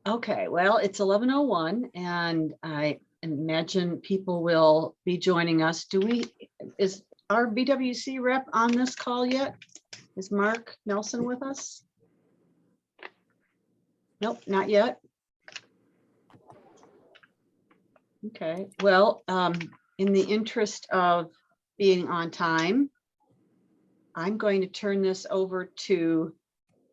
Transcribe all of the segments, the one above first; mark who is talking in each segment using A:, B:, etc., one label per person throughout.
A: Okay, well, it's 11:01 and I imagine people will be joining us. Is our BWC rep on this call yet? Is Mark Nelson with us? Nope, not yet. Okay, well, in the interest of being on time, I'm going to turn this over to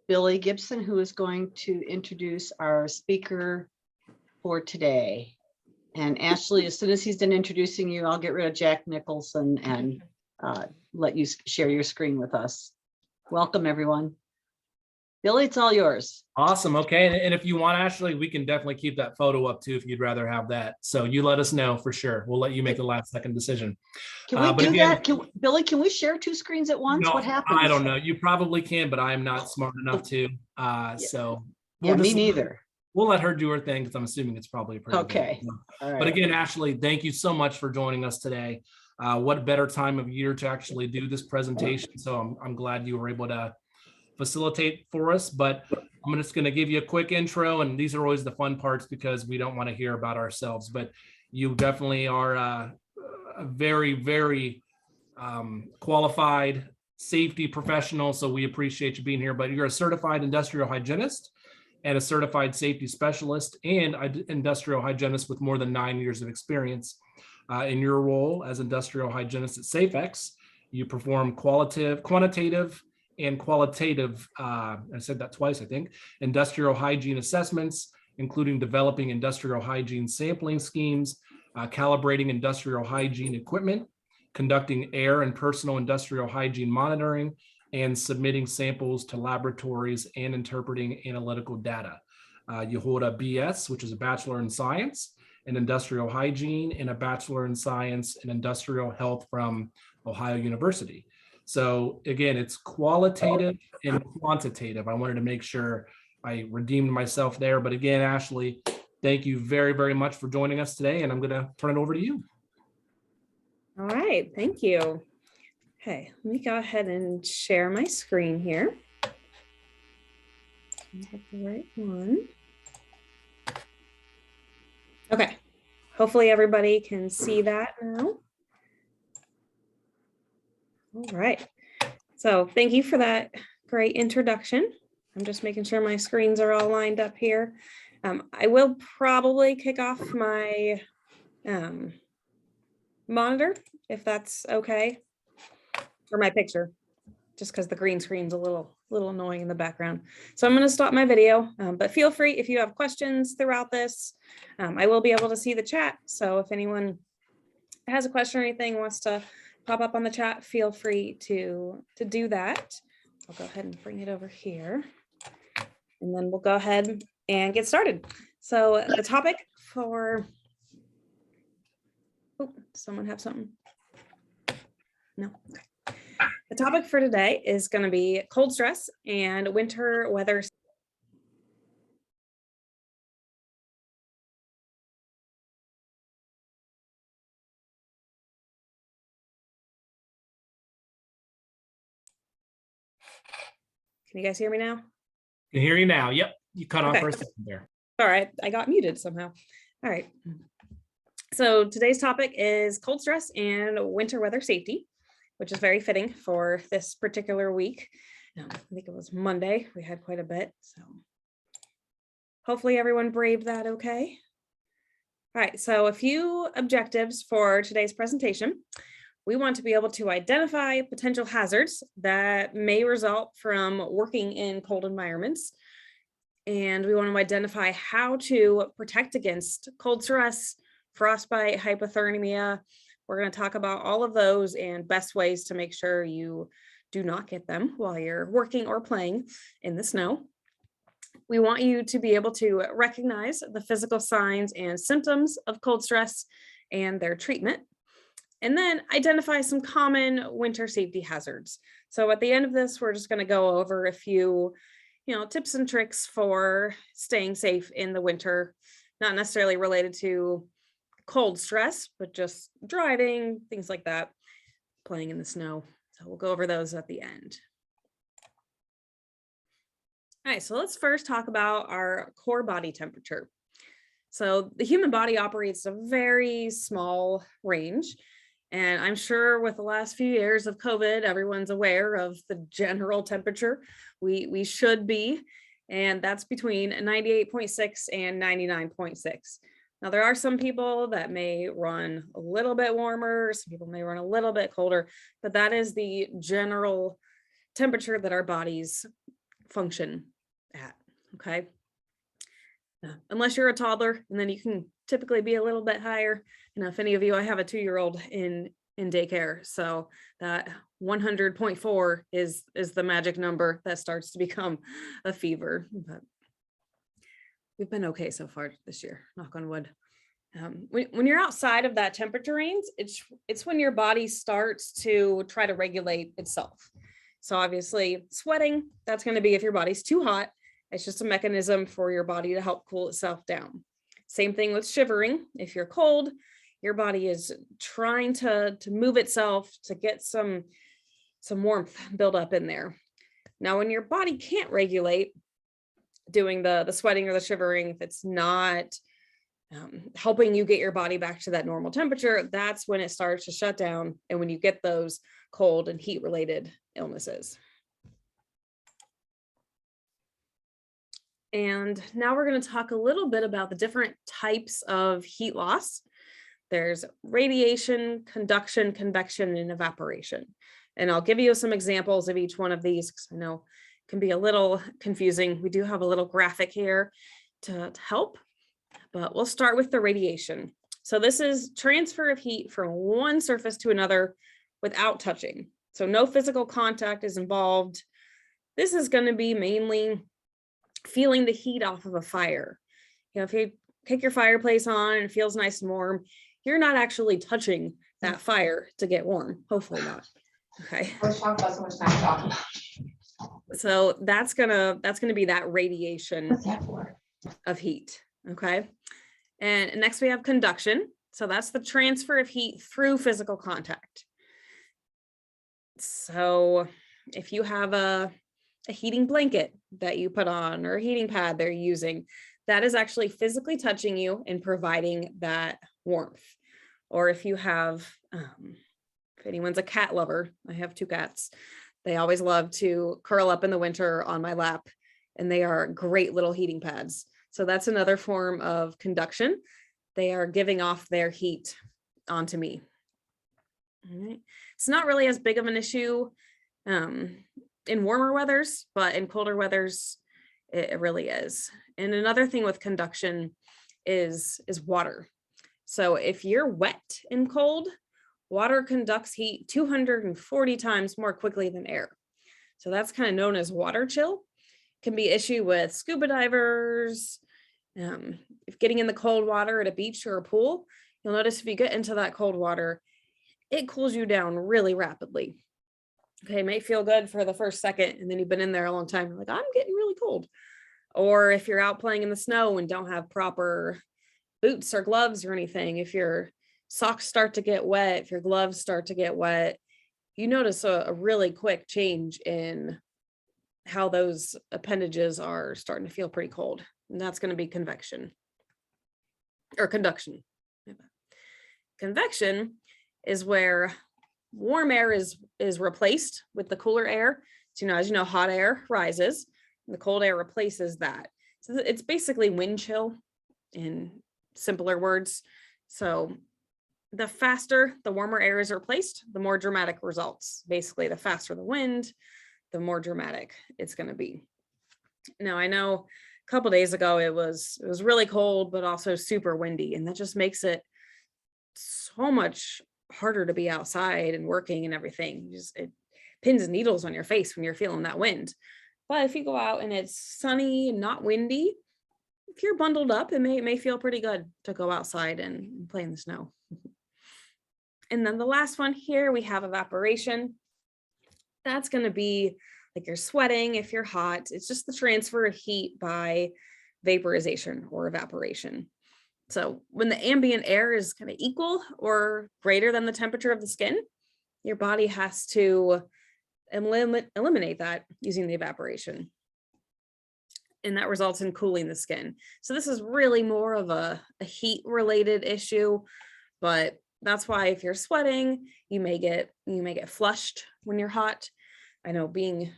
A: Billy Gibson, who is going to introduce our speaker for today. And Ashley, as soon as he's done introducing you, I'll get rid of Jack Nicholson and let you share your screen with us. Welcome, everyone. Billy, it's all yours.
B: Awesome. Okay. And if you want, Ashley, we can definitely keep that photo up too if you'd rather have that. So you let us know for sure. We'll let you make the last second decision.
A: Can we do that? Billy, can we share two screens at once?
B: No,
A: what happens?
B: I don't know. You probably can, but I'm not smart enough to. So
A: yeah, me neither.
B: We'll let her do her thing because I'm assuming it's probably a pretty
A: okay.
B: All right. But again, Ashley, thank you so much for joining us today. What better time of year to actually do this presentation. So I'm glad you were able to facilitate for us, but I'm just going to give you a quick intro, and these are always the fun parts because we don't want to hear about ourselves, but you definitely are a very, very qualified safety professional, so we appreciate you being here. But you're a certified industrial hygienist and a certified safety specialist and an industrial hygienist with more than 9 years of experience. In your role as industrial hygienist at SafeX, you perform quantitative and qualitative, I said that twice, I think, industrial hygiene assessments, including developing industrial hygiene sampling schemes, calibrating industrial hygiene equipment, conducting air and personal industrial hygiene monitoring, and submitting samples to laboratories and interpreting analytical data. You hold a BS, which is a Bachelor in Science in Industrial Hygiene, and a Bachelor in Science in Industrial Health from Ohio University. So again, it's qualitative and quantitative. I wanted to make sure I redeemed myself there. But again, Ashley, thank you very, very much for joining us today. And I'm going to turn it over to you.
C: All right, thank you. Okay, let me go ahead and share my screen here. Get the right one. Okay, hopefully everybody can see that now. All right, so thank you for that great introduction. I'm just making sure my screens are all lined up here. I will probably kick off my monitor if that's okay, or my picture, just because the green screen's a little annoying in the background. So I'm going to stop my video, but feel free if you have questions throughout this. I will be able to see the chat, so if anyone has a question or anything wants to pop up on the chat, feel free to do that. I'll go ahead and bring it over here, and then we'll go ahead and get started. So the topic for, oh, someone have something? No, okay. The topic for today is going to be cold stress and winter weather. Can you guys hear me now?
B: Can hear you now. Yep. You cut off for a second there.
C: All right. I got muted somehow. All right. So today's topic is cold stress and winter weather safety, which is very fitting for this particular week. I think it was Monday. We had quite a bit. So hopefully everyone braved that okay. All right. So a few objectives for today's presentation. We want to be able to identify potential hazards that may result from working in cold environments. And we want to identify how to protect against cold stress, frostbite, hypothermia. We're going to talk about all of those and best ways to make sure you do not get them while you're working or playing in the snow. We want you to be able to recognize the physical signs and symptoms of cold stress and their treatment. And then identify some common winter safety hazards. So at the end of this, we're just going to go over a few, tips and tricks for staying safe in the winter, not necessarily related to cold stress, but just driving, things like that, playing in the snow. So we'll go over those at the end. All right, so let's first talk about our core body temperature. So the human body operates a very small range. And I'm sure with the last few years of COVID, everyone's aware of the general temperature we should be. And that's between 98.6 and 99.6. Now, there are some people that may run a little bit warmer, some people may run a little bit colder, but that is the general temperature that our bodies function at, okay? Unless you're a toddler, and then you can typically be a little bit higher. You know, if any of you, I have a 2-year-old in daycare, so that 100.4 is the magic number that starts to become a fever. But we've been okay so far this year, knock on wood. When you're outside of that temperature range, it's when your body starts to try to regulate itself. So obviously sweating, that's going to be if your body's too hot. It's just a mechanism for your body to help cool itself down. Same thing with shivering. If you're cold, your body is trying to move itself to get some warmth build up in there. Now, when your body can't regulate doing the sweating or the shivering, if it's not helping you get your body back to that normal temperature, that's when it starts to shut down and when you get those cold and heat related illnesses. And now we're going to talk a little bit about the different types of heat loss. There's radiation, conduction, convection, and evaporation. And I'll give you some examples of each one of these because I know it can be a little confusing. We do have a little graphic here to help, but we'll start with the radiation. So this is transfer of heat from one surface to another without touching. So no physical contact is involved. This is going to be mainly feeling the heat off of a fire. You know, if you kick your fireplace on and it feels nice and warm, you're not actually touching that fire to get warm. Hopefully not. Okay. So that's gonna be that radiation of heat. Okay. And next we have conduction. So that's the transfer of heat through physical contact. So if you have a heating blanket that you put on or a heating pad they're using, that is actually physically touching you and providing that warmth. Or if you have, if anyone's a cat lover, I have 2 cats. They always love to curl up in the winter on my lap, and they are great little heating pads. So that's another form of conduction. They are giving off their heat onto me. All right. It's not really as big of an issue in warmer weathers, but in colder weathers, it really is. And another thing with conduction is water. So if you're wet and cold, water conducts heat 240 times more quickly than air. So that's kind of known as water chill. Can be an issue with scuba divers. If getting in the cold water at a beach or a pool, you'll notice if you get into that cold water, it cools you down really rapidly. Okay, it may feel good for the first second, and then you've been in there a long time. You're like, I'm getting really cold. Or if you're out playing in the snow and don't have proper boots or gloves or anything, if your socks start to get wet, if your gloves start to get wet, you notice a really quick change in how those appendages are starting to feel pretty cold. And that's going to be convection or conduction. Convection is where warm air is replaced with the cooler air. So, as you know, hot air rises, and the cold air replaces that. So it's basically wind chill in simpler words. So the faster the warmer air is replaced, the more dramatic results. Basically, the faster the wind, the more dramatic it's going to be. Now, I know a couple of days ago it was really cold, but also super windy, and that just makes it so much harder to be outside and working and everything. It pins and needles on your face when you're feeling that wind. But if you go out and it's sunny and not windy, if you're bundled up, it may feel pretty good to go outside and play in the snow. And then the last one here, we have evaporation. That's going to be like you're sweating if you're hot. It's just the transfer of heat by vaporization or evaporation. So when the ambient air is kind of equal or greater than the temperature of the skin, your body has to eliminate that using the evaporation. and that results in cooling the skin. So this is really more of a heat related issue, but that's why if you're sweating, you may get flushed when you're hot. I know, being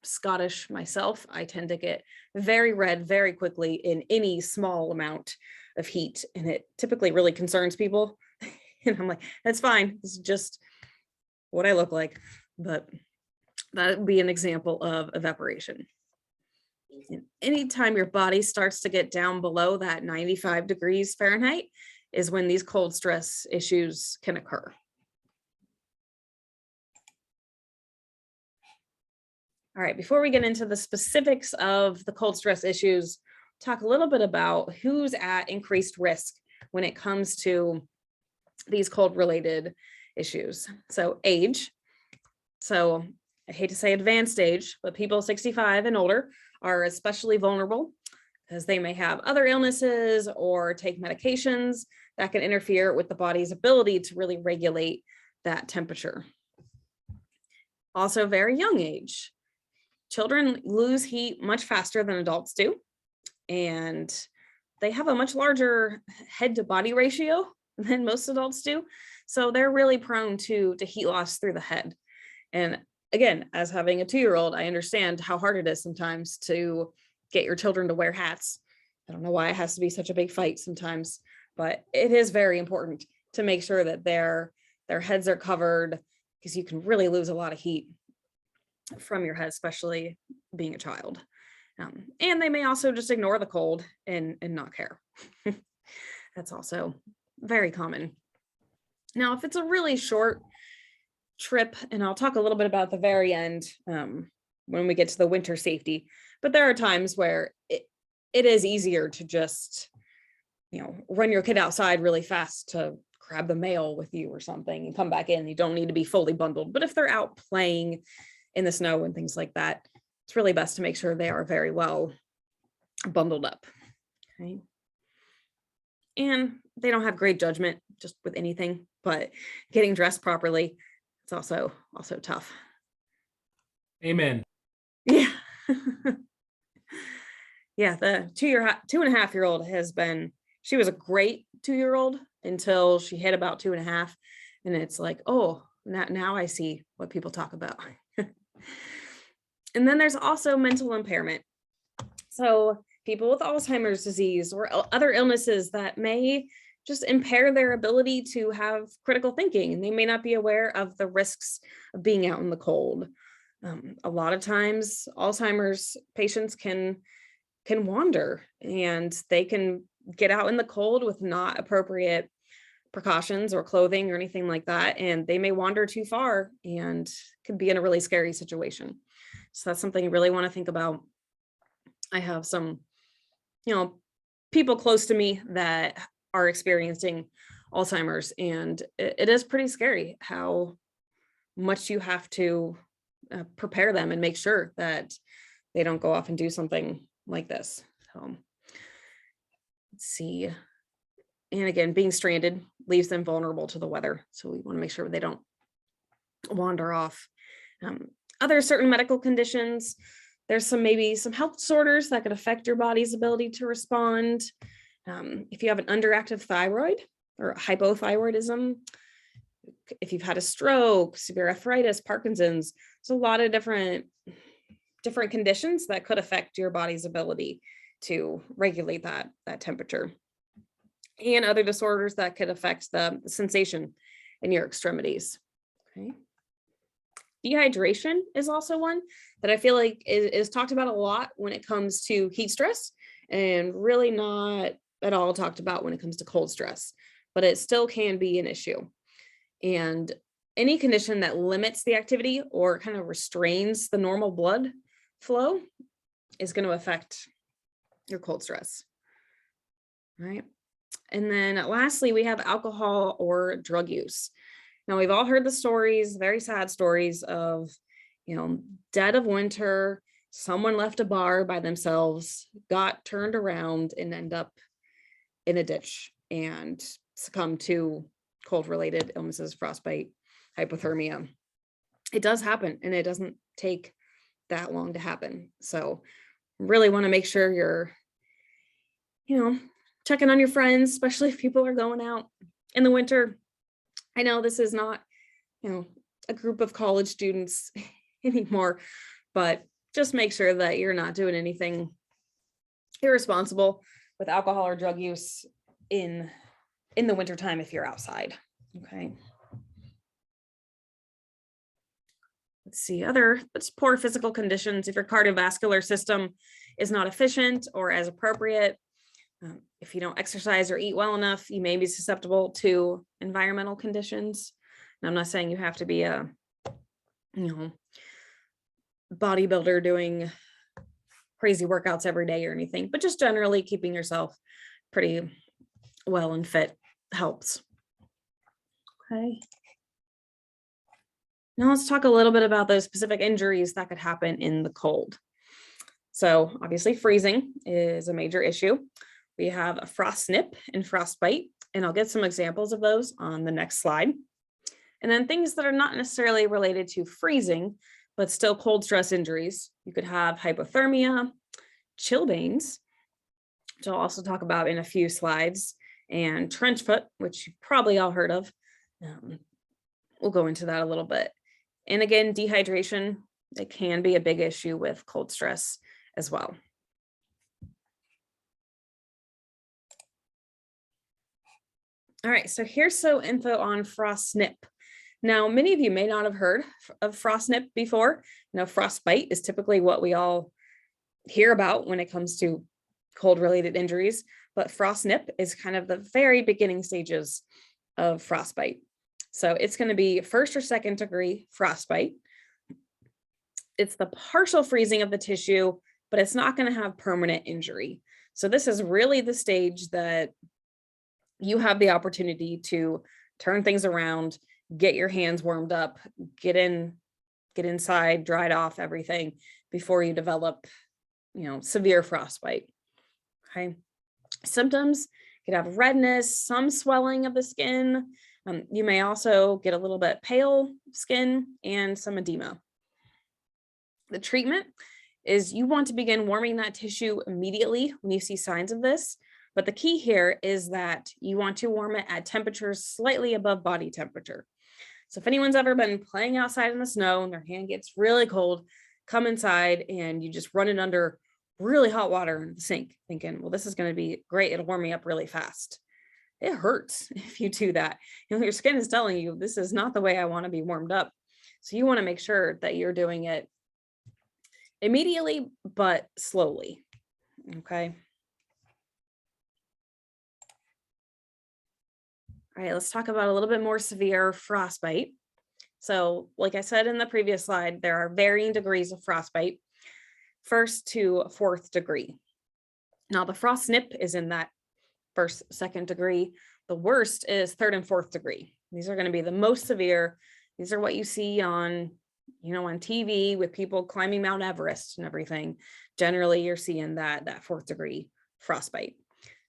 C: Scottish myself, I tend to get very red very quickly in any small amount of heat, and it typically really concerns people. And I'm like, that's fine, it's just what I look like. But that would be an example of evaporation. And anytime your body starts to get down below that 95 degrees Fahrenheit is when these cold stress issues can occur. All right, before we get into the specifics of the cold stress issues, talk a little bit about who's at increased risk when it comes to these cold related issues. So age. So I hate to say advanced age, but people 65 and older are especially vulnerable because they may have other illnesses or take medications that can interfere with the body's ability to really regulate that temperature. Also, very young age. Children lose heat much faster than adults do, and they have a much larger head to body ratio than most adults do. So they're really prone to heat loss through the head. And again, as having a 2-year-old, I understand how hard it is sometimes to get your children to wear hats. I don't know why it has to be such a big fight sometimes, but it is very important to make sure that their heads are covered, because you can really lose a lot of heat from your head, especially being a child. And they may also just ignore the cold and not care. That's also very common. Now, if it's a really short trip, and I'll talk a little bit about the very end when we get to the winter safety, but there are times where it is easier to just, run your kid outside really fast to grab the mail with you or something and come back in. You don't need to be fully bundled. But if they're out playing in the snow and things like that, it's really best to make sure they are very well bundled up. Okay. And they don't have great judgment just with anything, but getting dressed properly, it's also tough.
B: Amen.
C: Yeah. Yeah, the 2.5-year-old she was a great 2-year-old until she hit about 2.5. And it's like, oh, now I see what people talk about. And then there's also mental impairment. So people with Alzheimer's disease or other illnesses that may just impair their ability to have critical thinking, and they may not be aware of the risks of being out in the cold. A lot of times Alzheimer's patients can wander, and they can get out in the cold with not appropriate precautions or clothing or anything like that, and they may wander too far and could be in a really scary situation. So that's something you really want to think about. I have some, people close to me that are experiencing Alzheimer's, and it is pretty scary how much you have to prepare them and make sure that they don't go off and do something like this. So let's see. And again, being stranded leaves them vulnerable to the weather. So we want to make sure they don't wander off. Other certain medical conditions, there's maybe some health disorders that could affect your body's ability to respond. If you have an underactive thyroid or hypothyroidism, if you've had a stroke, severe arthritis, Parkinson's, there's a lot of different conditions that could affect your body's ability to regulate that temperature, and other disorders that could affect the sensation in your extremities. Okay. Dehydration is also one that I feel like is talked about a lot when it comes to heat stress, and really not at all talked about when it comes to cold stress, but it still can be an issue. And any condition that limits the activity or kind of restrains the normal blood flow is going to affect your cold stress. All right. And then lastly, we have alcohol or drug use. Now, we've all heard the stories, very sad stories of, dead of winter, someone left a bar by themselves, got turned around and end up in a ditch and succumb to cold-related illnesses, frostbite, hypothermia. It does happen, and it doesn't take that long to happen. So really want to make sure you're, checking on your friends, especially if people are going out in the winter. I know this is not, a group of college students anymore, but just make sure that you're not doing anything irresponsible with alcohol or drug use in the wintertime if you're outside. Okay. Let's see, it's poor physical conditions. If your cardiovascular system is not efficient or as appropriate, if you don't exercise or eat well enough, you may be susceptible to environmental conditions. And I'm not saying you have to be a, bodybuilder doing crazy workouts every day or anything, but just generally keeping yourself pretty well and fit helps. Okay. Now let's talk a little bit about those specific injuries that could happen in the cold. So obviously freezing is a major issue. We have a frost snip and frostbite, and I'll get some examples of those on the next slide. And then things that are not necessarily related to freezing, but still cold stress injuries. You could have hypothermia, chilblains, which I'll also talk about in a few slides, and trench foot, which you've probably all heard of. We'll go into that a little bit. And again, dehydration, it can be a big issue with cold stress as well. All right, so here's some info on frost snip. Now, many of you may not have heard of frost snip before. Frostbite is typically what we all hear about when it comes to cold related injuries, but frost snip is kind of the very beginning stages of frostbite. So it's going to be 1st or 2nd degree frostbite. It's the partial freezing of the tissue, but it's not going to have permanent injury. So this is really the stage that you have the opportunity to turn things around, get your hands warmed up, get inside, dried off everything before you develop, severe frostbite. Okay. Symptoms, you could have redness, some swelling of the skin. You may also get a little bit pale skin and some edema. The treatment is you want to begin warming that tissue immediately when you see signs of this. But the key here is that you want to warm it at temperatures slightly above body temperature. So if anyone's ever been playing outside in the snow and their hand gets really cold, come inside and you just run it under really hot water in the sink, thinking, well, this is going to be great. It'll warm me up really fast. It hurts if you do that. Your skin is telling you this is not the way I want to be warmed up. So you want to make sure that you're doing it immediately, but slowly. Okay. All right, let's talk about a little bit more severe frostbite. So like I said in the previous slide, there are varying degrees of frostbite, 1st to 4th degree. Now the frost snip is in that 1st, 2nd degree. The worst is 3rd and 4th degree. These are going to be the most severe. These are what you see on, on TV with people climbing Mount Everest and everything. Generally, you're seeing that 4th degree frostbite.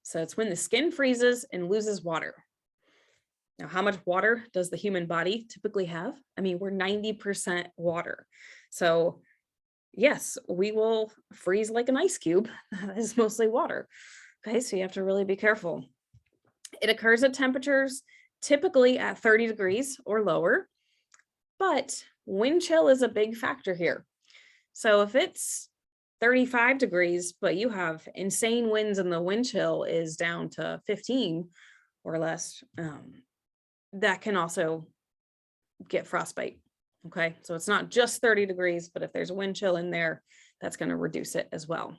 C: So it's when the skin freezes and loses water. Now, how much water does the human body typically have? I mean, we're 90% water. So yes, we will freeze like an ice cube. That is mostly water. Okay, so you have to really be careful. It occurs at temperatures typically at 30 degrees or lower, but wind chill is a big factor here. So if it's 35 degrees, but you have insane winds and the wind chill is down to 15 or less, that can also get frostbite. Okay, so it's not just 30 degrees, but if there's a wind chill in there, that's going to reduce it as well.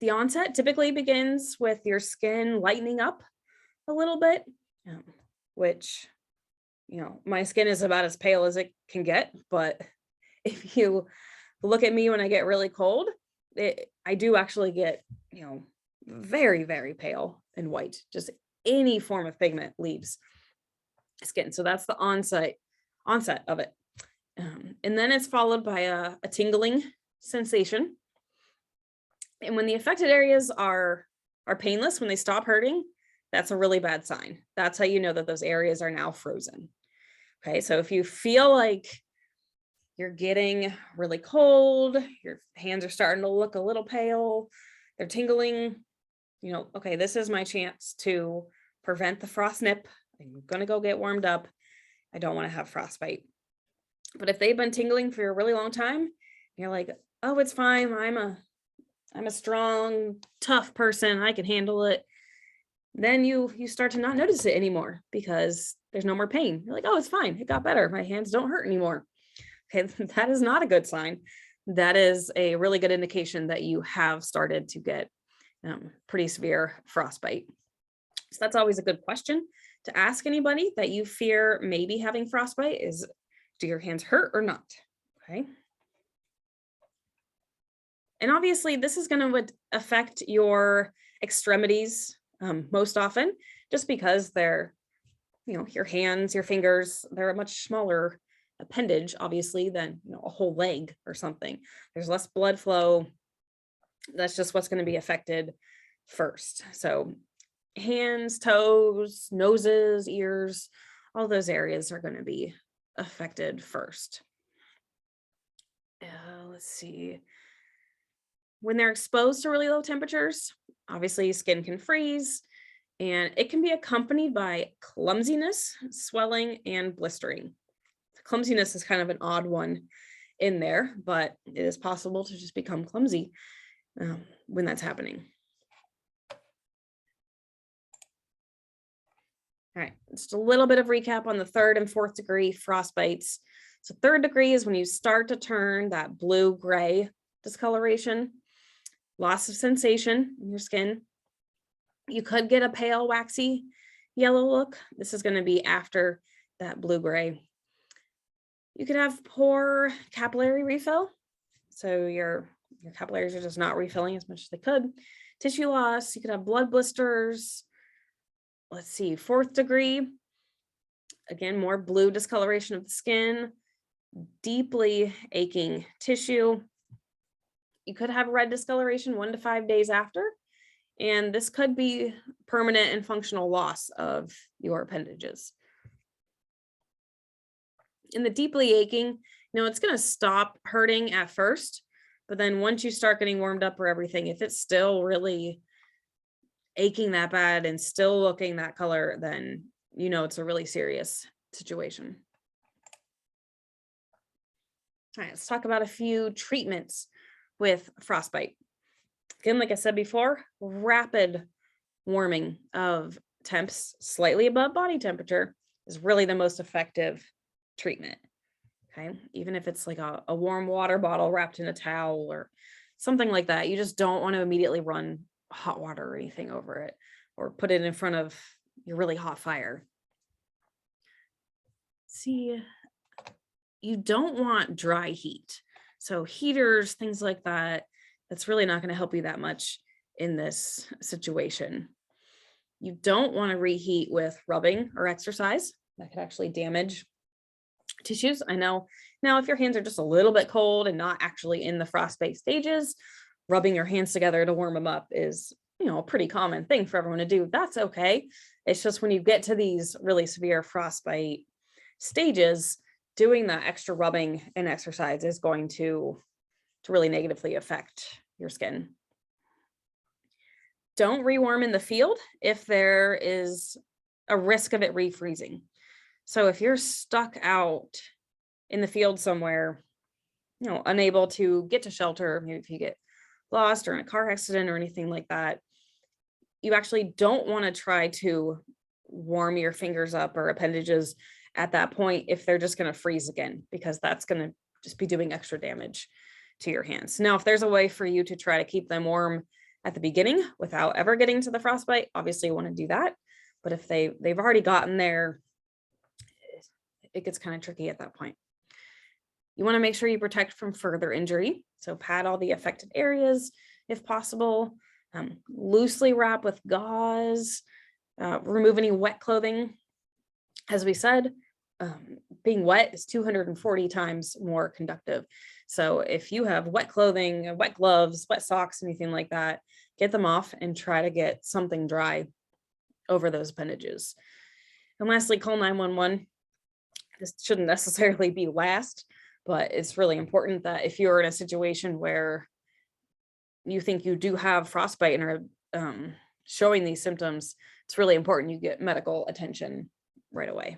C: The onset typically begins with your skin lightening up a little bit, which, my skin is about as pale as it can get. But if you look at me when I get really cold, I do actually get, very, very pale and white. Just any form of pigment leaves skin. So that's the onset of it. And then it's followed by a tingling sensation. And when the affected areas are painless, when they stop hurting, that's a really bad sign. That's how you know that those areas are now frozen. Okay, so if you feel like you're getting really cold, your hands are starting to look a little pale, they're tingling, okay, this is my chance to prevent the frost nip. I'm gonna go get warmed up. I don't want to have frostbite. But if they've been tingling for a really long time, you're like, oh, it's fine. I'm a strong, tough person. I can handle it. Then you start to not notice it anymore because there's no more pain. You're like, oh, it's fine. It got better. My hands don't hurt anymore. Okay, that is not a good sign. That is a really good indication that you have started to get pretty severe frostbite. So that's always a good question to ask anybody that you fear may be having frostbite is, do your hands hurt or not? Okay. And obviously this is going to affect your extremities most often, just because they're, your hands, your fingers, they're a much smaller appendage, obviously, than a whole leg or something. There's less blood flow. That's just what's going to be affected first. So hands, toes, noses, ears, all those areas are going to be affected first. Let's see. When they're exposed to really low temperatures, obviously skin can freeze, and it can be accompanied by clumsiness, swelling, and blistering. Clumsiness is kind of an odd one in there, but it is possible to just become clumsy when that's happening. All right, just a little bit of recap on the 3rd and 4th degree frostbites. So 3rd degree is when you start to turn that blue-gray discoloration, loss of sensation in your skin. You could get a pale, waxy yellow look. This is going to be after that blue-gray. You could have poor capillary refill. So your capillaries are just not refilling as much as they could. Tissue loss, you could have blood blisters. Let's see, 4th degree, again, more blue discoloration of the skin, deeply aching tissue. You could have red discoloration 1 to 5 days after, and this could be permanent and functional loss of your appendages. In the deeply aching, it's going to stop hurting at first, but then once you start getting warmed up or everything, if it's still really aching that bad and still looking that color, then it's a really serious situation. All right, let's talk about a few treatments with frostbite. Again, like I said before, rapid warming of temps slightly above body temperature is really the most effective treatment. Okay, even if it's like a warm water bottle wrapped in a towel or something like that, you just don't want to immediately run hot water or anything over it or put it in front of your really hot fire. See, you don't want dry heat. So heaters, things like that, that's really not going to help you that much in this situation. You don't want to reheat with rubbing or exercise. That could actually damage tissues. I know now if your hands are just a little bit cold and not actually in the frostbite stages, rubbing your hands together to warm them up is, a pretty common thing for everyone to do. That's okay. It's just when you get to these really severe frostbite stages, doing that extra rubbing and exercise is going to really negatively affect your skin. Don't rewarm in the field if there is a risk of it refreezing. So if you're stuck out in the field somewhere, unable to get to shelter, maybe if you get lost or in a car accident or anything like that, you actually don't want to try to warm your fingers up or appendages at that point if they're just going to freeze again, because that's going to just be doing extra damage to your hands. Now, if there's a way for you to try to keep them warm at the beginning without ever getting to the frostbite, obviously you want to do that. But if they've already gotten there, it gets kind of tricky at that point. You want to make sure you protect from further injury. So pad all the affected areas if possible. Loosely wrap with gauze. Remove any wet clothing. As we said, being wet is 240 times more conductive. So if you have wet clothing, wet gloves, wet socks, anything like that, get them off and try to get something dry over those appendages. And lastly, call 911. This shouldn't necessarily be last, but it's really important that if you're in a situation where you think you do have frostbite and are showing these symptoms, it's really important you get medical attention right away.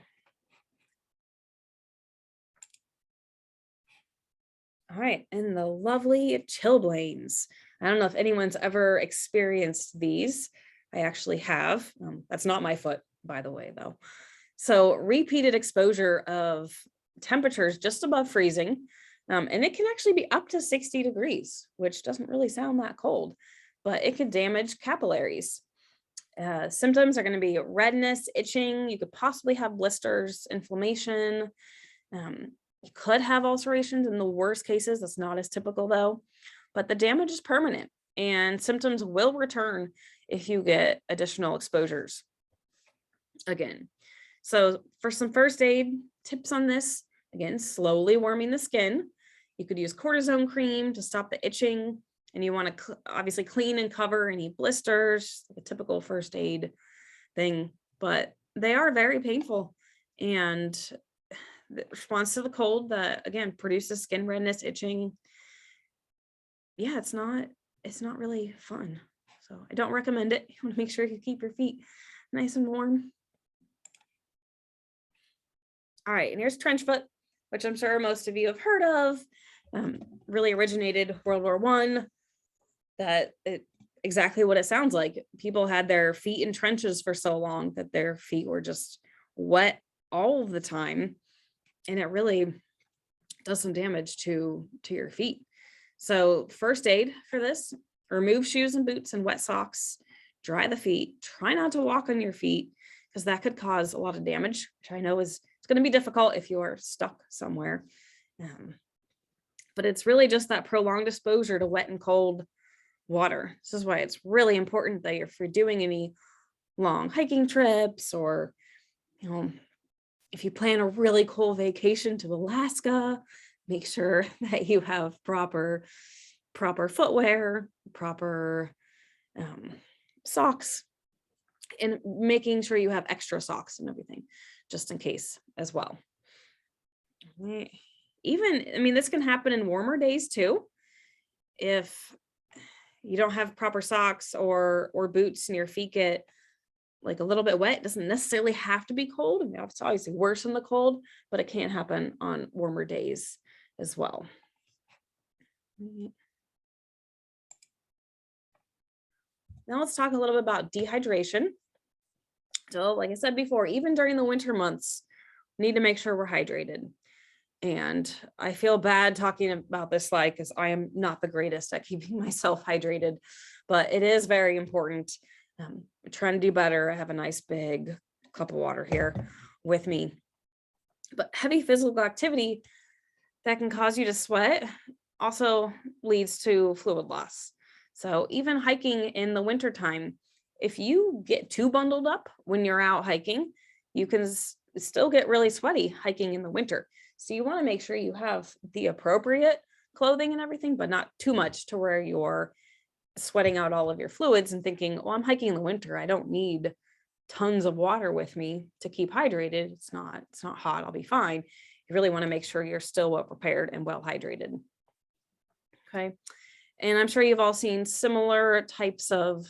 C: All right, and the lovely chilblains. I don't know if anyone's ever experienced these. I actually have. That's not my foot, by the way, though. So repeated exposure of temperatures just above freezing, and it can actually be up to 60 degrees, which doesn't really sound that cold, but it can damage capillaries. Symptoms are going to be redness, itching. You could possibly have blisters, inflammation. You could have ulcerations in the worst cases. That's not as typical though, but the damage is permanent and symptoms will return if you get additional exposures again. So for some first aid tips on this, again, slowly warming the skin. You could use cortisone cream to stop the itching, and you want to obviously clean and cover any blisters, like a typical first aid thing, but they are very painful. And the response to the cold that again produces skin redness, itching. Yeah, it's not really fun. So I don't recommend it. You want to make sure you keep your feet nice and warm. All right, and here's trench foot, which I'm sure most of you have heard of. Really originated World War I. Exactly what it sounds like. People had their feet in trenches for so long that their feet were just wet all the time. And it really does some damage to your feet. So first aid for this, remove shoes and boots and wet socks, dry the feet, try not to walk on your feet because that could cause a lot of damage, which I know it's going to be difficult if you are stuck somewhere. But it's really just that prolonged exposure to wet and cold water. This is why it's really important that if you're doing any long hiking trips or, if you plan a really cool vacation to Alaska, make sure that you have proper footwear, proper socks, and making sure you have extra socks and everything just in case as well. This can happen in warmer days too. If you don't have proper socks or boots and your feet get like a little bit wet, it doesn't necessarily have to be cold. It's obviously worse in the cold, but it can happen on warmer days as well. Now let's talk a little bit about dehydration. So like I said before, even during the winter months, we need to make sure we're hydrated. And I feel bad talking about this slide because I am not the greatest at keeping myself hydrated, but it is very important. I'm trying to do better. I have a nice big cup of water here with me. But heavy physical activity that can cause you to sweat also leads to fluid loss. So even hiking in the wintertime, if you get too bundled up when you're out hiking, you can still get really sweaty hiking in the winter. So you want to make sure you have the appropriate clothing and everything, but not too much to where you're sweating out all of your fluids and thinking, well, I'm hiking in the winter. I don't need tons of water with me to keep hydrated. It's not hot. I'll be fine. You really want to make sure you're still well prepared and well hydrated. Okay. And I'm sure you've all seen similar types of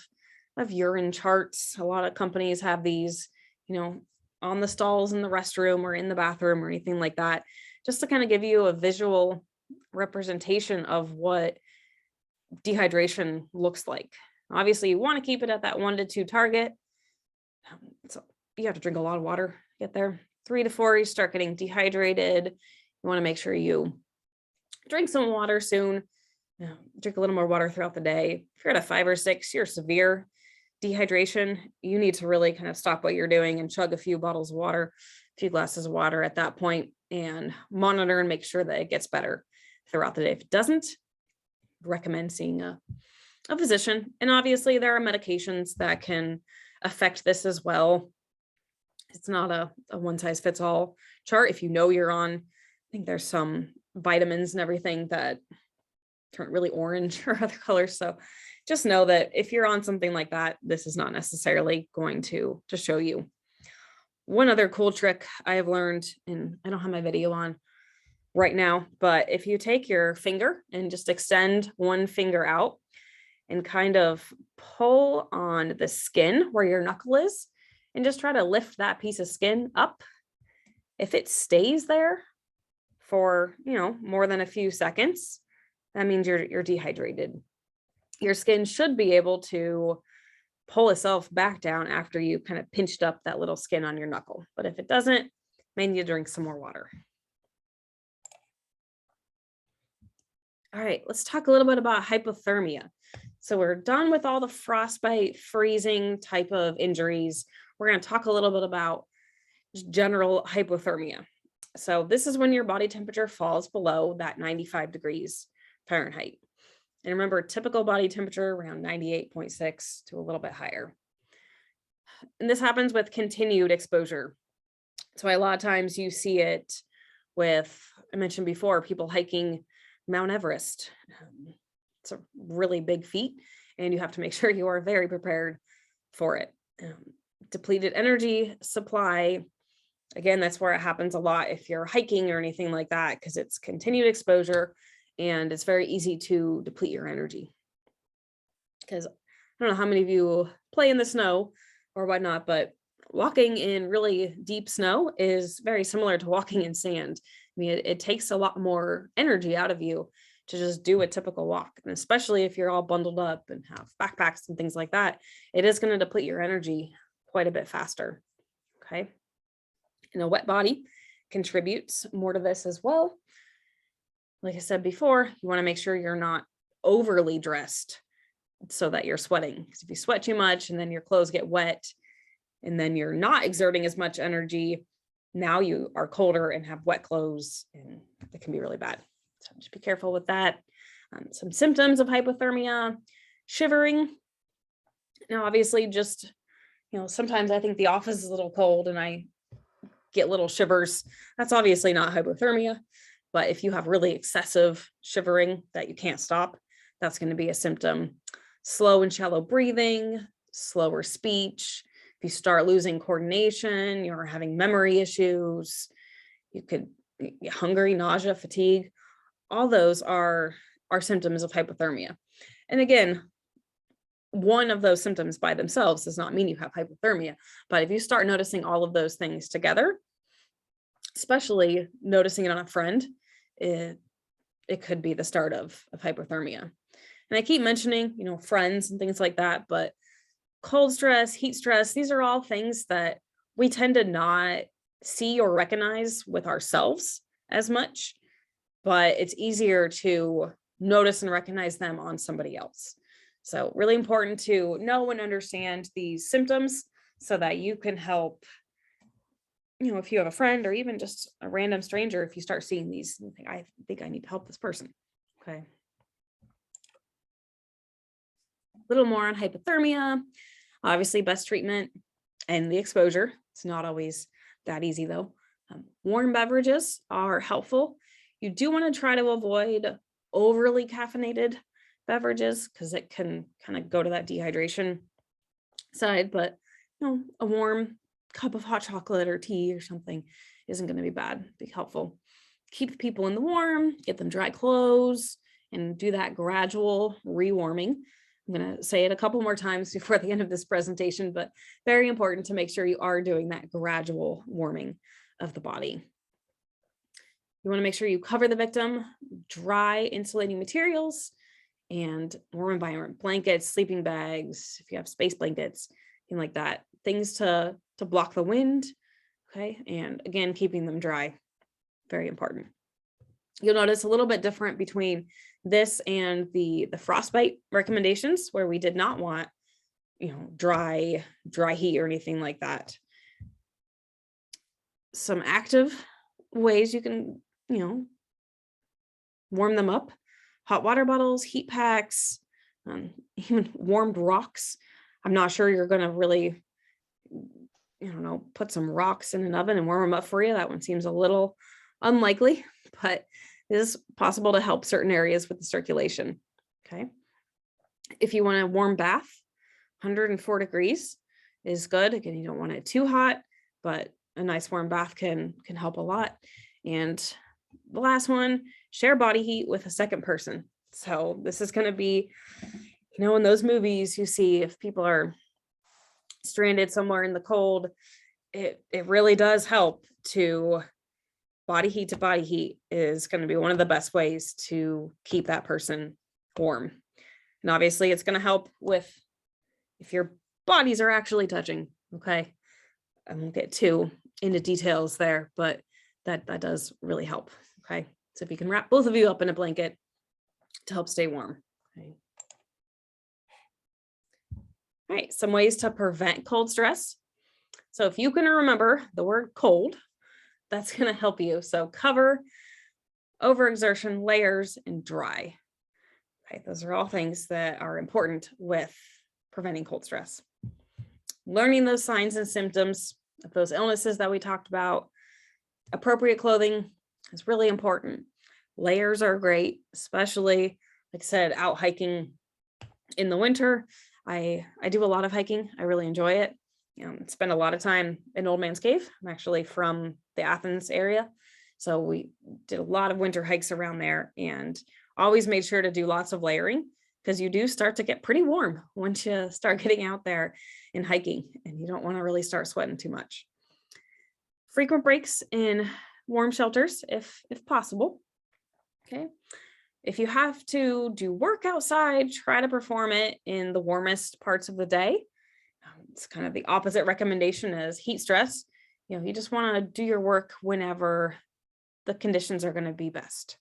C: urine charts. A lot of companies have these, on the stalls in the restroom or in the bathroom or anything like that, just to kind of give you a visual representation of what dehydration looks like. Obviously, you want to keep it at that 1 to 2 target. So you have to drink a lot of water to get there. 3 to 4, you start getting dehydrated. You want to make sure you drink some water soon. Drink a little more water throughout the day. If you're at a 5 or 6, you're severe dehydration, you need to really kind of stop what you're doing and chug a few bottles of water, a few glasses of water at that point, and monitor and make sure that it gets better throughout the day. If it doesn't, recommend seeing a physician. And obviously there are medications that can affect this as well. It's not a one size fits all chart. If you're on, I think there's some vitamins and everything that turn really orange or other colors. So just know that if you're on something like that, this is not necessarily going to show you. One other cool trick I have learned, and I don't have my video on, right now, but if you take your finger and just extend one finger out and kind of pull on the skin where your knuckle is and just try to lift that piece of skin up. If it stays there for, more than a few seconds, that means you're dehydrated. Your skin should be able to pull itself back down after you kind of pinched up that little skin on your knuckle. But if it doesn't, maybe you drink some more water. All right, let's talk a little bit about hypothermia. So we're done with all the frostbite, freezing type of injuries. We're going to talk a little bit about just general hypothermia. So this is when your body temperature falls below that 95 degrees Fahrenheit. And remember, typical body temperature around 98.6 to a little bit higher. And this happens with continued exposure. So a lot of times you see it with, I mentioned before, people hiking Mount Everest. It's a really big feat, and you have to make sure you are very prepared for it. Depleted energy supply, again, that's where it happens a lot if you're hiking or anything like that, because it's continued exposure and it's very easy to deplete your energy. Because I don't know how many of you play in the snow or whatnot, but walking in really deep snow is very similar to walking in sand. I mean, it takes a lot more energy out of you to just do a typical walk. And especially if you're all bundled up and have backpacks and things like that, it is going to deplete your energy quite a bit faster. Okay. And a wet body contributes more to this as well. Like I said before, you want to make sure you're not overly dressed so that you're sweating. Because if you sweat too much and then your clothes get wet and then you're not exerting as much energy, now you are colder and have wet clothes, and it can be really bad. So just be careful with that. Some symptoms of hypothermia: shivering. Now, obviously, just, sometimes I think the office is a little cold and I get little shivers. That's obviously not hypothermia. But if you have really excessive shivering that you can't stop, that's going to be a symptom. Slow and shallow breathing, slower speech. If you start losing coordination, you're having memory issues, you could get hungry, nausea, fatigue. All those are symptoms of hypothermia. And again, one of those symptoms by themselves does not mean you have hypothermia. But if you start noticing all of those things together, especially noticing it on a friend, it could be the start of hypothermia. And I keep mentioning, friends and things like that, but cold stress, heat stress, these are all things that we tend to not see or recognize with ourselves as much, but it's easier to notice and recognize them on somebody else. So really important to know and understand these symptoms so that you can help, if you have a friend or even just a random stranger, if you start seeing these, you think, I think I need to help this person. Okay. A little more on hypothermia. Obviously, best treatment and the exposure. It's not always that easy though. Warm beverages are helpful. You do want to try to avoid overly caffeinated beverages because it can kind of go to that dehydration side, but a warm cup of hot chocolate or tea or something isn't going to be bad. Be helpful. Keep people in the warm, get them dry clothes, and do that gradual rewarming. I'm going to say it a couple more times before the end of this presentation, but very important to make sure you are doing that gradual warming of the body. You want to make sure you cover the victim, dry insulating materials, and warm environment, blankets, sleeping bags, if you have space blankets, things like that, things to block the wind. Okay. And again, keeping them dry, very important. You'll notice a little bit different between this and the frostbite recommendations, where we did not want, dry heat or anything like that. Some active ways you can, warm them up: hot water bottles, heat packs, even warmed rocks. I'm not sure you're going to really, put some rocks in an oven and warm them up for you. That one seems a little unlikely, but it is possible to help certain areas with the circulation. Okay. If you want a warm bath, 104 degrees is good. Again, you don't want it too hot, but a nice warm bath can help a lot. And the last one, share body heat with a second person. So this is going to be, in those movies you see if people are stranded somewhere in the cold, it really does help to body heat to body heat is going to be one of the best ways to keep that person warm. And obviously it's going to help with if your bodies are actually touching. Okay. I won't get too into details there, but that does really help. Okay. So if you can wrap both of you up in a blanket to help stay warm. Okay. All right. Some ways to prevent cold stress. So if you can remember the word cold, that's going to help you. So cover, overexertion, layers, and dry. Okay. Those are all things that are important with preventing cold stress. Learning those signs and symptoms of those illnesses that we talked about. Appropriate clothing is really important. Layers are great, especially, like I said, out hiking in the winter. I do a lot of hiking. I really enjoy it. Spend a lot of time in Old Man's Cave. I'm actually from the Athens area. So we did a lot of winter hikes around there and always made sure to do lots of layering because you do start to get pretty warm once you start getting out there and hiking and you don't want to really start sweating too much. Frequent breaks in warm shelters if possible. Okay. If you have to do work outside, try to perform it in the warmest parts of the day. It's kind of the opposite recommendation as heat stress. You just want to do your work whenever the conditions are going to be best.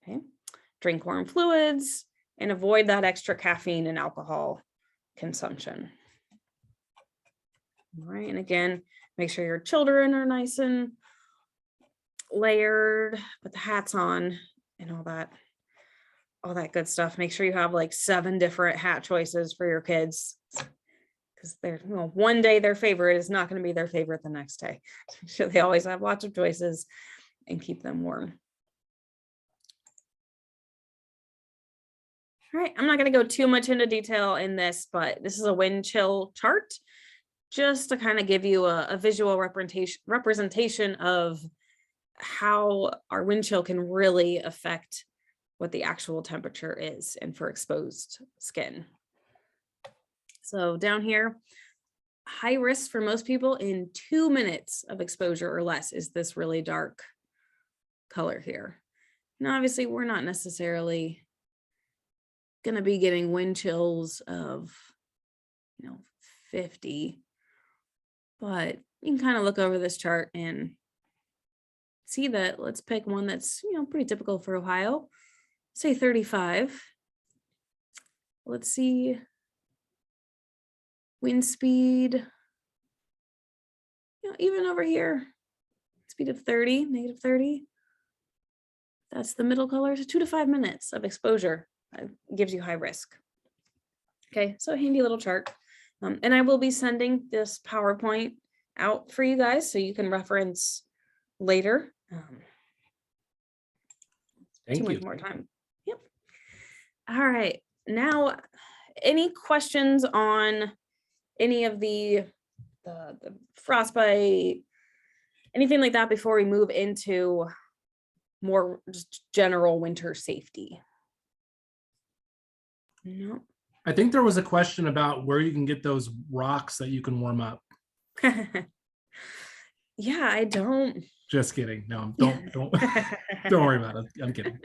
C: Okay. Drink warm fluids and avoid that extra caffeine and alcohol consumption. All right. And again, make sure your children are nice and layered, put the hats on and all that good stuff. Make sure you have like 7 different hat choices for your kids. Because they're, one day their favorite is not going to be their favorite the next day. So they always have lots of choices and keep them warm. All right, I'm not going to go too much into detail in this, but this is a Windchill chart just to kind of give you a visual representation of how our wind chill can really affect what the actual temperature is and for exposed skin. So down here, high risk for most people in 2 minutes of exposure or less is this really dark color here. Now, obviously, we're not necessarily going to be getting wind chills of, 50, but you can kind of look over this chart and see that. Let's pick one that's, pretty typical for Ohio, say 35. Let's see. Wind speed, even over here, speed of 30, negative 30. That's the middle color. So 2 to 5 minutes of exposure gives you high risk. Okay, so a handy little chart. And I will be sending this PowerPoint out for you guys so you can reference later.
B: Thank you.
C: Much more time. Yep. All right. Now, any questions on any of the frostbite, anything like that before we move into more just general winter safety? No.
B: I think there was a question about where you can get those rocks that you can warm up.
C: Yeah, I don't.
B: Just kidding. No, don't don't worry about it. I'm kidding.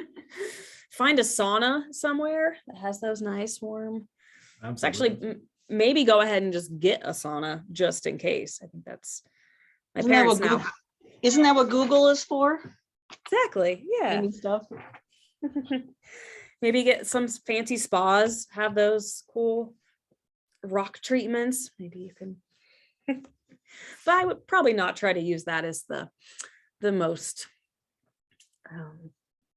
C: Find a sauna somewhere that has those nice warm.
B: Absolutely.
C: Actually, maybe go ahead and just get a sauna just in case. I think that's my parents now.
A: Isn't that what Google is for?
C: Exactly. Yeah.
A: Stuff.
C: Maybe get some fancy spas, have those cool rock treatments. Maybe you can. But I would probably not try to use that as the most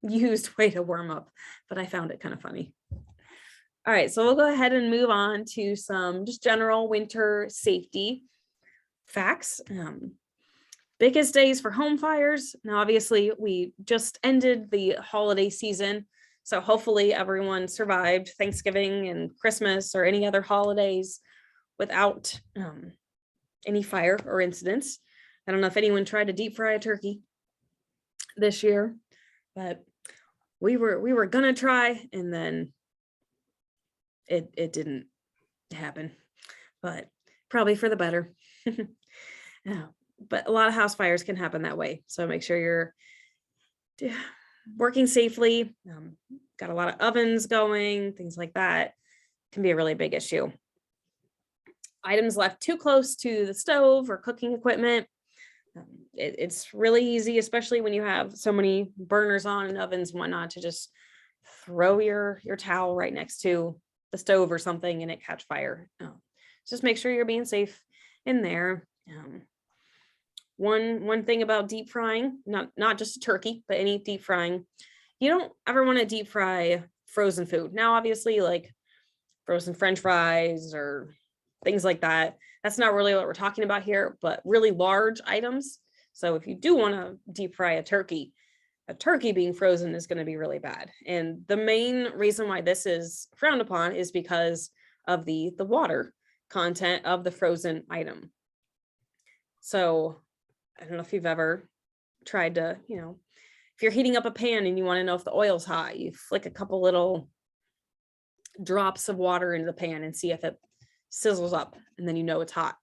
C: used way to warm up, but I found it kind of funny. All right, so we'll go ahead and move on to some just general winter safety facts. Biggest days for home fires. Now, obviously, we just ended the holiday season, so hopefully everyone survived Thanksgiving and Christmas or any other holidays without any fire or incidents. I don't know if anyone tried to deep fry a turkey this year. but we were gonna try, and then it didn't happen, but probably for the better. Yeah, but a lot of house fires can happen that way. So make sure you're working safely. Got a lot of ovens going, things like that can be a really big issue. Items left too close to the stove or cooking equipment. It's really easy, especially when you have so many burners on and ovens and whatnot, to just throw your towel right next to the stove or something and it catch fire. Just make sure you're being safe in there. One thing about deep frying, not just a turkey, but any deep frying, you don't ever want to deep fry frozen food. Now, obviously, like frozen French fries or things like that, that's not really what we're talking about here, but really large items. So if you do want to deep fry a turkey being frozen is going to be really bad. And the main reason why this is frowned upon is because of the water content of the frozen item. So I don't know if you've ever tried to, if you're heating up a pan and you want to know if the oil's hot, you flick a couple little drops of water into the pan and see if it sizzles up, and then you know it's hot.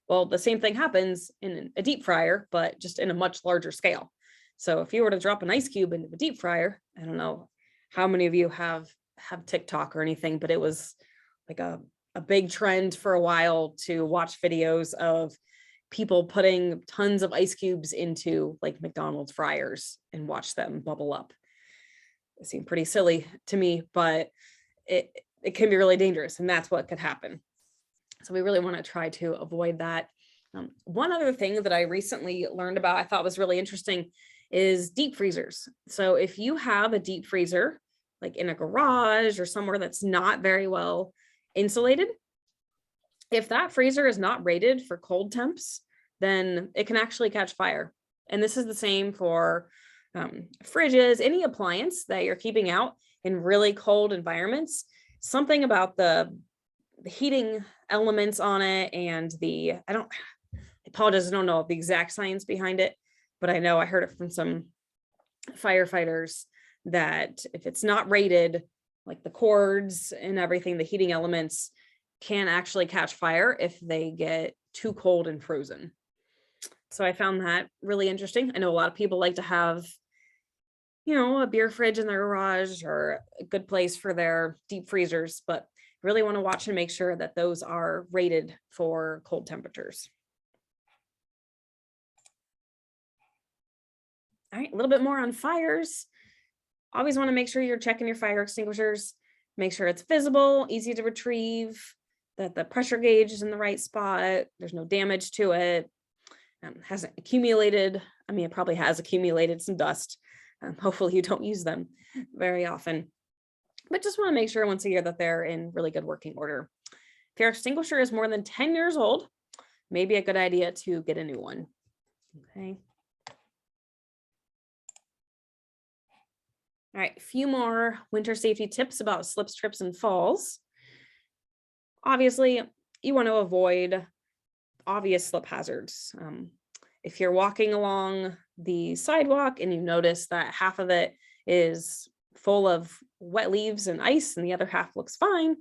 C: Well, the same thing happens in a deep fryer, but just in a much larger scale. So if you were to drop an ice cube into the deep fryer, I don't know how many of you have TikTok or anything, but it was like a big trend for a while to watch videos of people putting tons of ice cubes into like McDonald's fryers and watch them bubble up. It seemed pretty silly to me, but it can be really dangerous, and that's what could happen. So we really want to try to avoid that. One other thing that I recently learned about, I thought was really interesting, is deep freezers. So if you have a deep freezer, like in a garage or somewhere that's not very well insulated, if that freezer is not rated for cold temps, then it can actually catch fire. And this is the same for fridges, any appliance that you're keeping out in really cold environments. Something about the heating elements on it and I apologize, I don't know the exact science behind it, but I know I heard it from some firefighters that if it's not rated, like the cords and everything, the heating elements can actually catch fire if they get too cold and frozen. So I found that really interesting. I know a lot of people like to have, a beer fridge in their garage or a good place for their deep freezers, but really want to watch and make sure that those are rated for cold temperatures. All right, a little bit more on fires. Always want to make sure you're checking your fire extinguishers, make sure it's visible, easy to retrieve, that the pressure gauge is in the right spot, there's no damage to it, hasn't accumulated. I mean, it probably has accumulated some dust. Hopefully you don't use them very often, but just want to make sure once a year that they're in really good working order. If your extinguisher is more than 10 years old, maybe a good idea to get a new one. Okay. All right, a few more winter safety tips about slips, trips, and falls. Obviously, you want to avoid obvious slip hazards. If you're walking along the sidewalk and you notice that half of it is full of wet leaves and ice and the other half looks fine,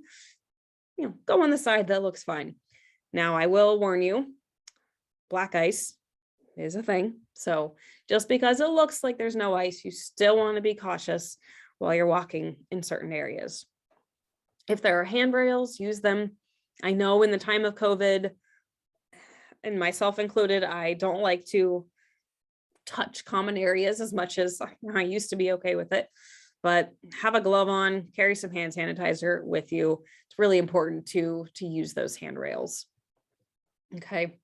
C: go on the side that looks fine. Now, I will warn you, black ice is a thing. So just because it looks like there's no ice, you still want to be cautious while you're walking in certain areas. If there are handrails, use them. I know in the time of COVID, and myself included, I don't like to touch common areas as much as I used to be okay with it, but have a glove on, carry some hand sanitizer with you. It's really important to use those handrails. Okay.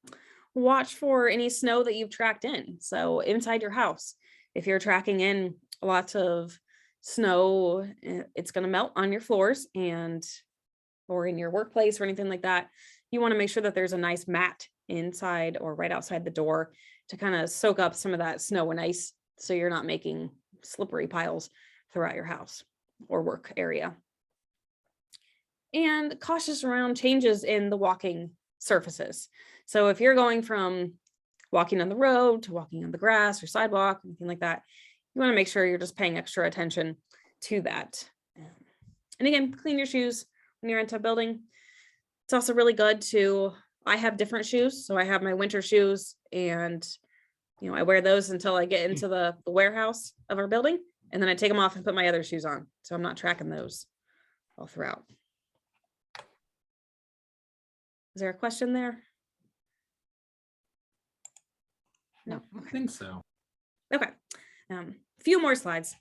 C: Watch for any snow that you've tracked in. So inside your house, if you're tracking in lots of snow, it's going to melt on your floors or in your workplace or anything like that. You want to make sure that there's a nice mat inside or right outside the door to kind of soak up some of that snow and ice so you're not making slippery piles throughout your house or work area. And cautious around changes in the walking surfaces. So if you're going from walking on the road to walking on the grass or sidewalk, anything like that, you want to make sure you're just paying extra attention to that. And again, clean your shoes when you're into a building. It's also really good to, I have different shoes. So I have my winter shoes, and I wear those until I get into the warehouse of our building, and then I take them off and put my other shoes on. So I'm not tracking those all throughout. Is there a question there? No.
B: I think so.
C: Okay. A few more slides.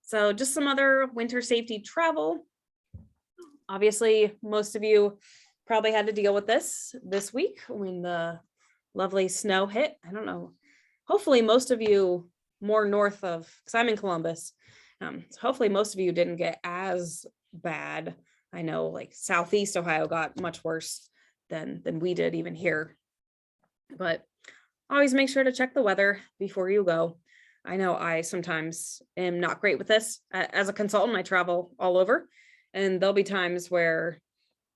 C: So just some other winter safety travel. Obviously, most of you probably had to deal with this week when the lovely snow hit. I don't know. Hopefully most of you more north of, because I'm in Columbus. So hopefully most of you didn't get as bad. I know like Southeast Ohio got much worse than we did even here. But always make sure to check the weather before you go. I know I sometimes am not great with this. As a consultant, I travel all over, and there'll be times where,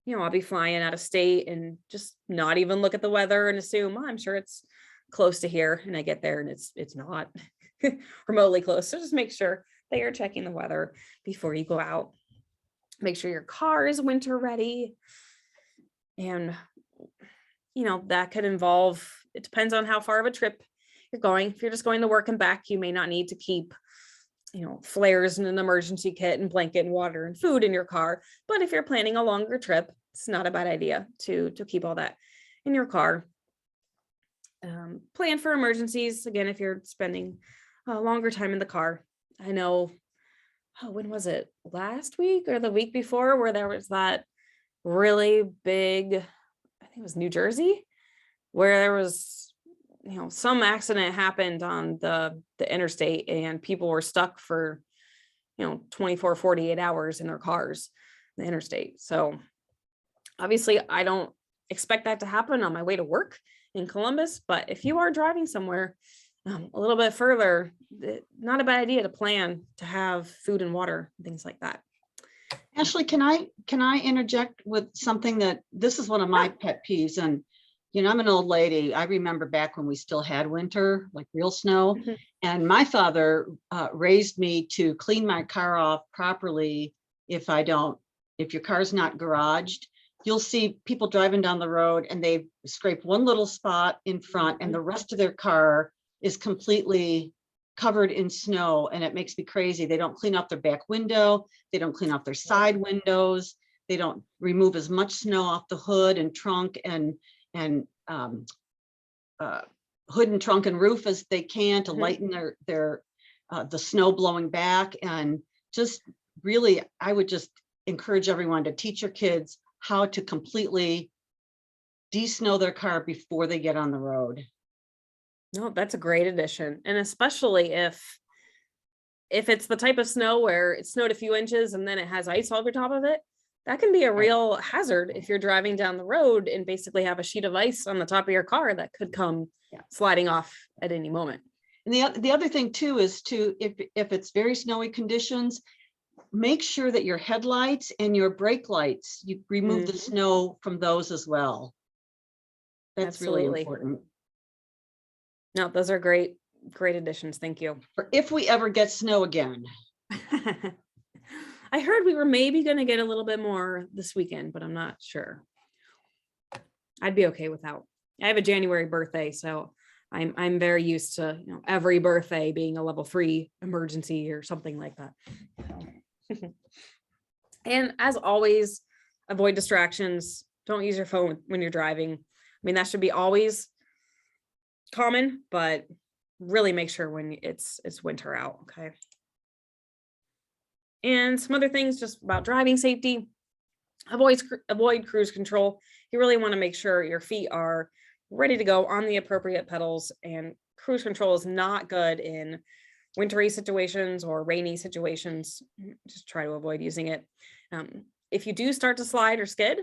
C: I'll be flying out of state and just not even look at the weather and assume, I'm sure it's close to here. And I get there and it's not remotely close. So just make sure that you're checking the weather before you go out. Make sure your car is winter ready. And, that could involve, it depends on how far of a trip you're going. If you're just going to work and back, you may not need to keep, flares and an emergency kit and blanket and water and food in your car. But if you're planning a longer trip, it's not a bad idea to keep all that in your car. Plan for emergencies. Again, if you're spending a longer time in the car. I know, when was it? Last week or the week before, where there was that really big, I think it was New Jersey, where there was, some accident happened on the interstate, and people were stuck for, 24, 48 hours in their cars, in the interstate. So obviously I don't expect that to happen on my way to work in Columbus, but if you are driving somewhere a little bit further, not a bad idea to plan to have food and water, things like that.
A: Ashley, can I interject with something that this is one of my pet peeves, and I'm an old lady. I remember back when we still had winter, like real snow, and my father raised me to clean my car off properly. If your car's not garaged, you'll see people driving down the road and they scrape one little spot in front and the rest of their car is completely covered in snow, and it makes me crazy. They don't clean up their back window. They don't clean up their side windows. They don't remove as much snow off the hood and trunk and hood and trunk and roof as they can to lighten their the snow blowing back. And just really, I would just encourage everyone to teach your kids how to completely de-snow their car before they get on the road.
C: No, that's a great addition. And especially if it's the type of snow where it snowed a few inches and then it has ice over top of it, that can be a real hazard if you're driving down the road and basically have a sheet of ice on the top of your car that could come sliding off at any moment.
A: And the other thing too is if it's very snowy conditions, make sure that your headlights and your brake lights, you remove the snow from those as well. That's really important.
C: No, those are great additions. Thank you.
A: For if we ever get snow again.
C: I heard we were maybe going to get a little bit more this weekend, but I'm not sure. I'd be okay without. I have a January birthday, so I'm very used to every birthday being a level 3 emergency or something like that. And as always, avoid distractions. Don't use your phone when you're driving. I mean, that should be always common, but really make sure when it's winter out. Okay. And some other things just about driving safety. Avoid cruise control. You really want to make sure your feet are ready to go on the appropriate pedals, and cruise control is not good in wintry situations or rainy situations. Just try to avoid using it. If you do start to slide or skid,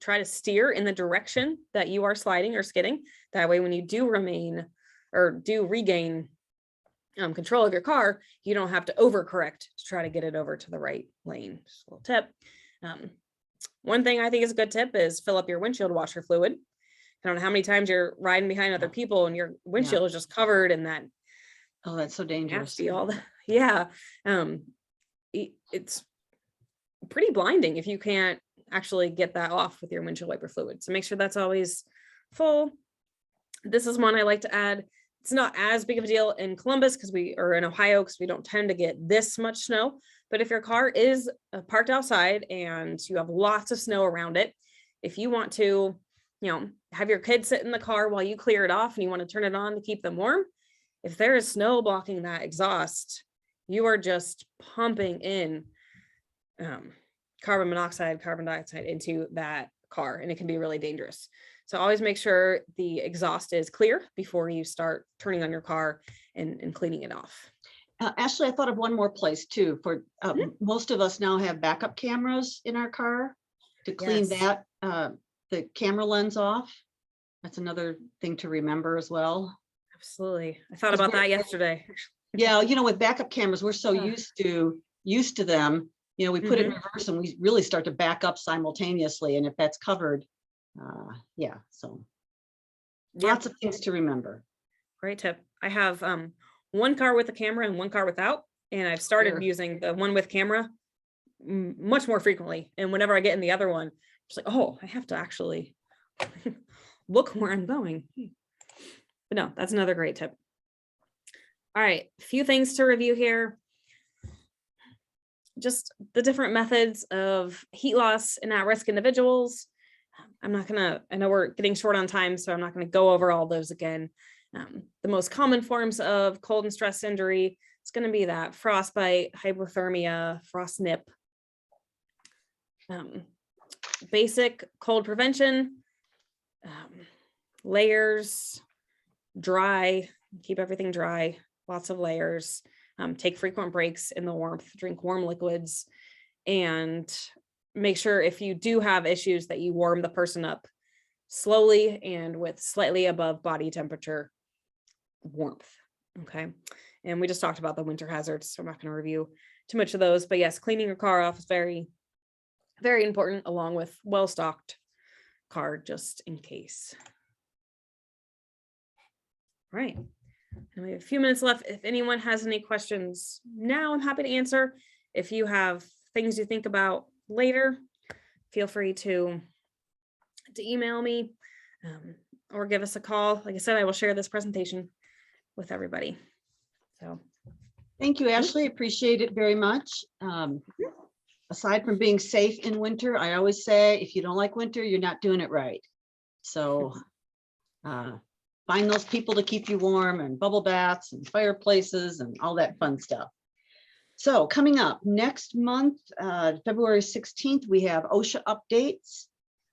C: try to steer in the direction that you are sliding or skidding. That way, when you do regain control of your car, you don't have to overcorrect to try to get it over to the right lane. Just a little tip. One thing I think is a good tip is fill up your windshield washer fluid. I don't know how many times you're riding behind other people and your windshield is just covered in that
A: Oh, that's so dangerous.
C: nasty, all the, yeah. It's pretty blinding if you can't actually get that off with your windshield wiper fluid. So make sure that's always full. This is one I like to add. It's not as big of a deal in Columbus or in Ohio, because we don't tend to get this much snow. But if your car is parked outside and you have lots of snow around it, if you want to, have your kids sit in the car while you clear it off and you want to turn it on to keep them warm, if there is snow blocking that exhaust, you are just pumping in carbon monoxide, carbon dioxide into that car, and it can be really dangerous. So always make sure the exhaust is clear before you start turning on your car and cleaning it off.
A: Ashley, I thought of one more place too. For most of us now have backup cameras in our car to clean
C: Yes.
A: the camera lens off. That's another thing to remember as well.
C: Absolutely. I thought about that yesterday.
A: Yeah, with backup cameras, we're so used to them. We put it in reverse and we really start to back up simultaneously. And if that's covered, so lots of things to remember.
C: Great tip. I have one car with a camera and one car without, and I've started using the one with camera much more frequently. And whenever I get in the other one, it's like, oh, I have to actually look where I'm going. But no, that's another great tip. All right, a few things to review here. Just the different methods of heat loss in at-risk individuals. I know we're getting short on time, so I'm not gonna go over all those again. The most common forms of cold and stress injury, it's gonna be that frostbite, hypothermia, frost nip. Basic cold prevention, layers, dry, keep everything dry, lots of layers, take frequent breaks in the warmth, drink warm liquids, and make sure if you do have issues that you warm the person up slowly and with slightly above body temperature warmth. Okay. And we just talked about the winter hazards, so I'm not going to review too much of those, but yes, cleaning your car off is very, very important, along with well-stocked car, just in case. All right. And we have a few minutes left. If anyone has any questions now, I'm happy to answer. If you have things you think about later, feel free to email me or give us a call. Like I said, I will share this presentation with everybody. So
A: thank you, Ashley. Appreciate it very much. Aside from being safe in winter, I always say, if you don't like winter, you're not doing it right. So find those people to keep you warm, and bubble baths and fireplaces and all that fun stuff. So coming up next month, February 16th, we have OSHA updates.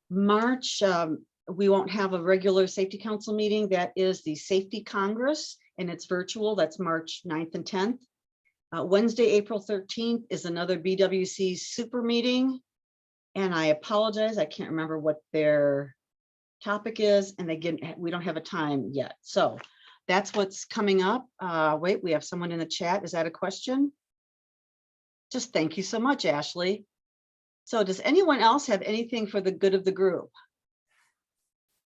A: March, we won't have a regular Safety Council meeting. That is the Safety Congress, and it's virtual. That's March 9th and 10th. Wednesday, April 13th is another BWC super meeting. And I apologize, I can't remember what their topic is, and we don't have a time yet. So that's what's coming up. Wait, we have someone in the chat. Is that a question? Just thank you so much, Ashley. So does anyone else have anything for the good of the group?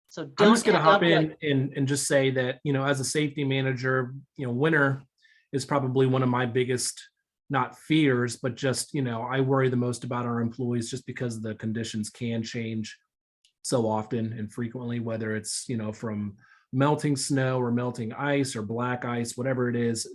A: So
B: I'm just going to hop in and just say that, as a safety manager, winter is probably one of my biggest, not fears, but just, I worry the most about our employees, just because the conditions can change so often and frequently, whether it's, from melting snow or melting ice or black ice, whatever it is,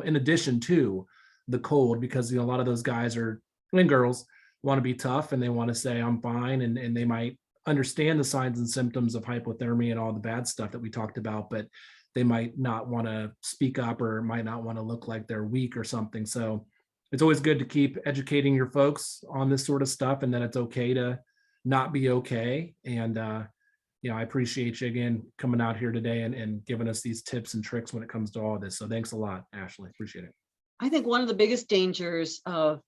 B: in addition to the cold, because, a lot of those guys and girls want to be tough and they want to say, I'm fine. And they might understand the signs and symptoms of hypothermia and all the bad stuff that we talked about, but they might not want to speak up or might not want to look like they're weak or something. So it's always good to keep educating your folks on this sort of stuff, and that it's okay to not be okay. And, I appreciate you again coming out here today and giving us these tips and tricks when it comes to all of this. So thanks a lot, Ashley. Appreciate it.
A: I think one of the biggest dangers of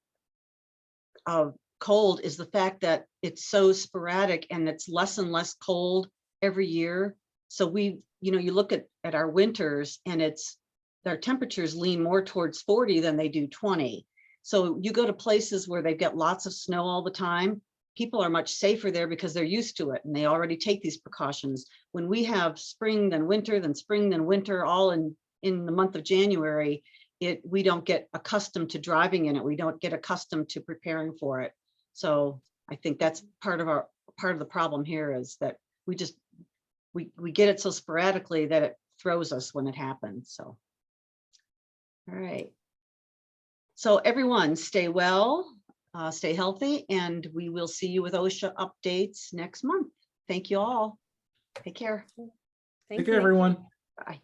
A: cold is the fact that it's so sporadic and it's less and less cold every year. So you look at our winters and their temperatures lean more towards 40 than they do 20. So you go to places where they've got lots of snow all the time, people are much safer there because they're used to it and they already take these precautions. When we have spring, then winter, then spring, then winter, all in in the month of January, we don't get accustomed to driving in it. We don't get accustomed to preparing for it. So I think that's part of the problem here is that we get it so sporadically that it throws us when it happens. So, all right. So everyone stay well, stay healthy, and we will see you with OSHA updates next month. Thank you all. Take care.
C: Thank
B: Take care,
C: you.
B: everyone.
A: Bye.